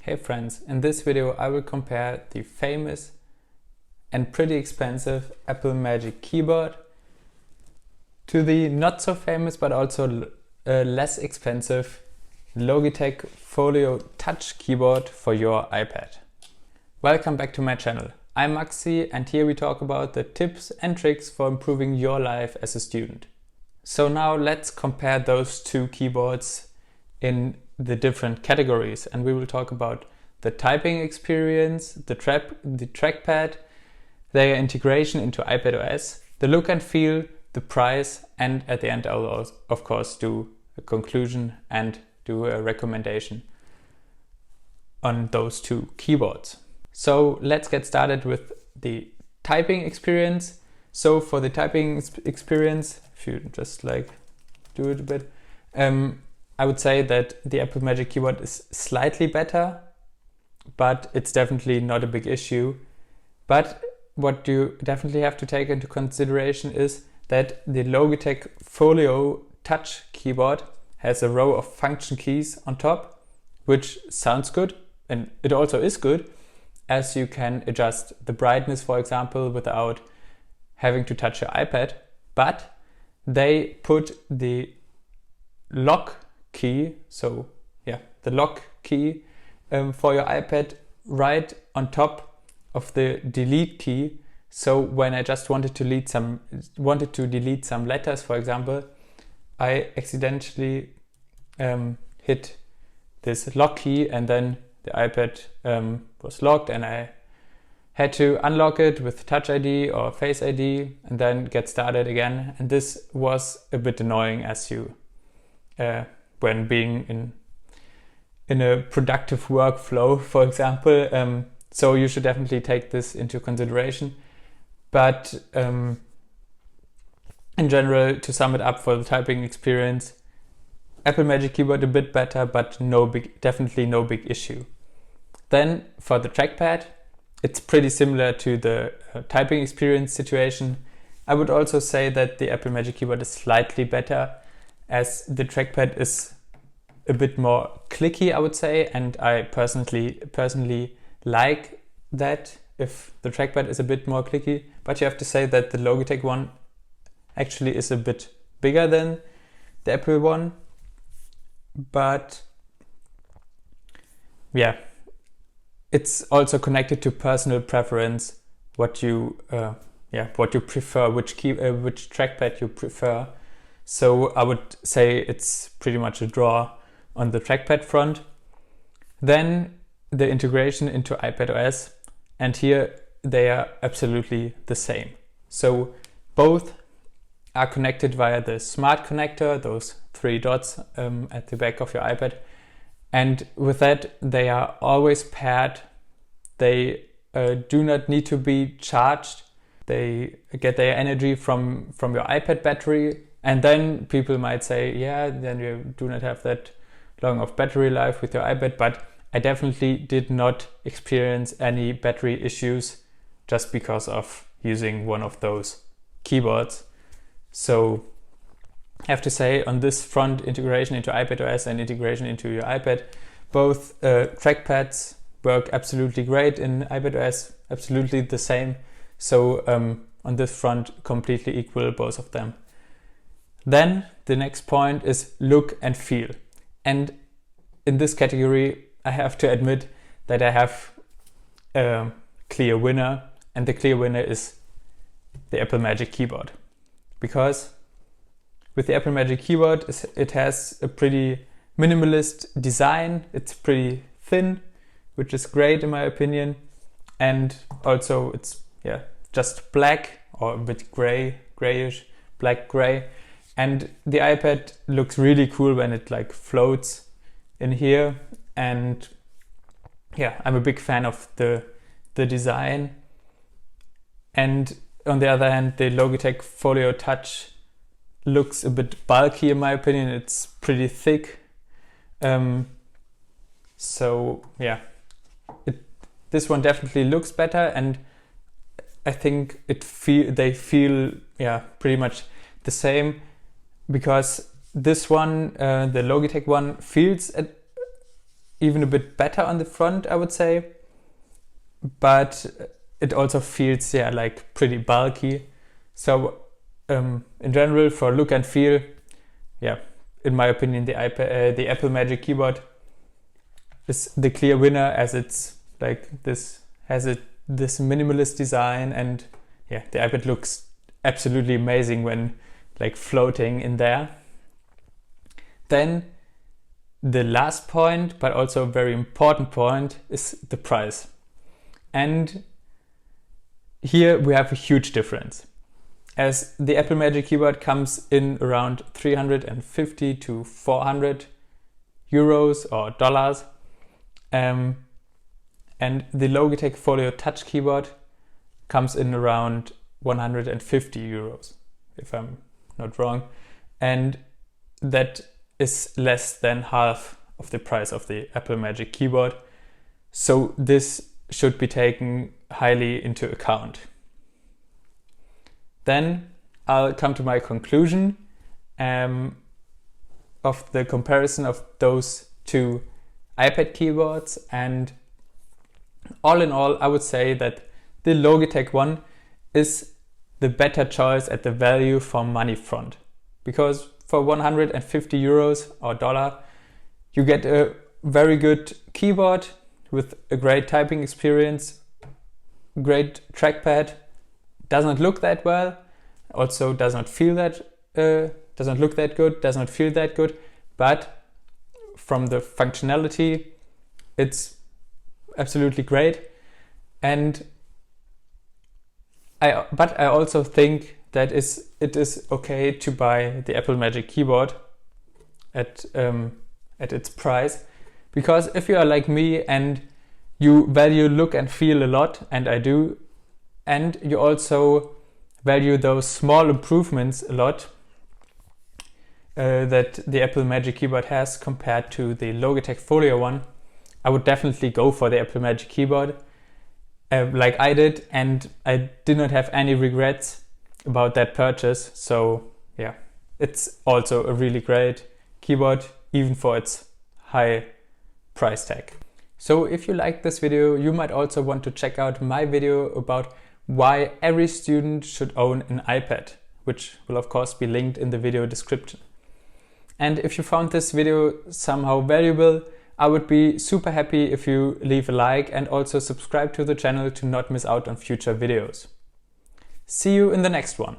Hey friends, in this video I will compare the famous and pretty expensive Apple Magic Keyboard to the not so famous but also less expensive Logitech Folio Touch Keyboard for your iPad. Welcome back to my channel. I'm Maxi and here we talk about the tips and tricks for improving your life as a student. So now let's compare those two keyboards in the different categories, and we will talk about the typing experience, the trackpad, their integration into iPadOS, the look and feel, the price, and at the end I will of course do a conclusion and do a recommendation on those two keyboards. So let's get started with the typing experience. So for the typing experience, if you just like do it a bit, I would say that the Apple Magic Keyboard is slightly better, but it's definitely not a big issue. But what you definitely have to take into consideration is that the Logitech Folio Touch Keyboard has a row of function keys on top, which sounds good, and it also is good, as you can adjust the brightness, for example, without having to touch your iPad. But they put the lock key, so yeah, the lock key for your iPad right on top of the delete key. So when I just wanted to delete some letters, for example, I accidentally hit this lock key, and then the iPad was locked, and I had to unlock it with Touch ID or Face ID and then get started again. And this was a bit annoying as you when being in a productive workflow, for example. So you should definitely take this into consideration. But in general, to sum it up for the typing experience, Apple Magic Keyboard a bit better, but definitely no big issue. Then for the trackpad, it's pretty similar to the typing experience situation. I would also say that the Apple Magic Keyboard is slightly better, as the trackpad is a bit more clicky, I would say, and I personally like that if the trackpad is a bit more clicky. But you have to say that the Logitech one actually is a bit bigger than the Apple one. But yeah, it's also connected to personal preference, what you prefer, which trackpad you prefer. So I would say it's pretty much a draw on the trackpad front. Then the integration into iPadOS, and here they are absolutely the same. So both are connected via the smart connector, those three dots at the back of your iPad. And with that, they are always paired. They do not need to be charged. They get their energy from your iPad battery. And then people might say, yeah, then you do not have that long of battery life with your iPad. But I definitely did not experience any battery issues just because of using one of those keyboards. So I have to say, on this front, integration into iPadOS and integration into your iPad, both trackpads work absolutely great in iPadOS, absolutely the same. So on this front, completely equal, both of them. Then the next point is look and feel. And in this category, I have to admit that I have a clear winner, and the clear winner is the Apple Magic Keyboard. Because with the Apple Magic Keyboard, it has a pretty minimalist design. It's pretty thin, which is great in my opinion. And also it's just black or a bit grayish, black-gray. And the iPad looks really cool when it like floats in here. And yeah, I'm a big fan of the design. And on the other hand, the Logitech Folio Touch looks a bit bulky in my opinion. It's pretty thick. So yeah, this one definitely looks better, and I think they feel pretty much the same, because this one, the Logitech one, feels even a bit better on the front, I would say, but it also feels, yeah, like pretty bulky. So in general, for look and feel, yeah, in my opinion, the Apple Magic Keyboard is the clear winner, as it's like this this minimalist design, and yeah, the iPad looks absolutely amazing when like floating in there. Then the last point, but also a very important point, is the price. And here we have a huge difference, as the Apple Magic Keyboard comes in around 350 to 400 euros or dollars. And the Logitech Folio Touch Keyboard comes in around 150 euros, if I'm not wrong. And that is less than half of the price of the Apple Magic Keyboard. So this should be taken highly into account. Then I'll come to my conclusion of the comparison of those two iPad keyboards, and all in all, I would say that the Logitech one is the better choice at the value for money front, because for 150 euros or dollar, you get a very good keyboard with a great typing experience, great trackpad, doesn't look that well, also does not feel that, doesn't look that good, does not feel that good, but from the functionality, it's absolutely great. And I also think that it is okay to buy the Apple Magic Keyboard at its price, because if you are like me and you value look and feel a lot, and I do, and you also value those small improvements a lot that the Apple Magic Keyboard has compared to the Logitech Folio one, I would definitely go for the Apple Magic Keyboard like I did, and I did not have any regrets about that purchase. So yeah, it's also a really great keyboard, even for its high price tag. So if you like this video, you might also want to check out my video about why every student should own an iPad, which will of course be linked in the video description. And if you found this video somehow valuable, I would be super happy if you leave a like and also subscribe to the channel to not miss out on future videos. See you in the next one.